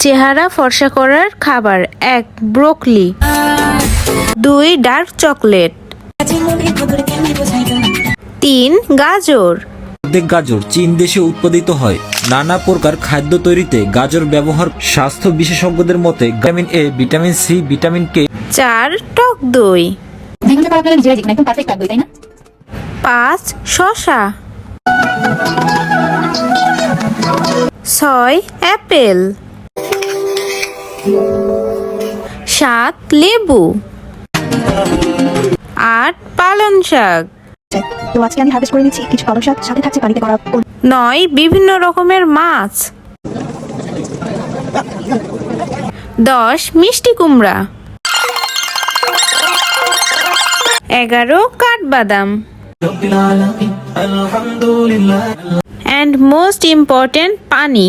চেহারা ফর্সা করার খাবার 1. ব্রোকলি 2. Dark chocolate 3. গাজর। অর্ধেক গাজর চীন দেশে উৎপাদিত হয়। নানা প্রকার খাদ্য তৈরিতে গাজর ব্যবহার। স্বাস্থ্য বিশেষজ্ঞদের মতে vitamin A, vitamin C, vitamin K. 4. টক দই। বেগুনটা পাওয়া গেলে নিজেরাই যেকোনো একদম পারফেক্ট টক দই, তাই না? 5. শসা 6. অ্যাপেল 7. লেবু 8. পালং শাক তো আজকে আমি হারভেস্ট করে নিচ্ছি কিছু পালং শাক, সাথে থাকছে বাড়িতে করা 9. বিভিন্ন রকমের মাছ 10. মিষ্টি কুমড়া 11. কাঠবাদাম and most important পানি।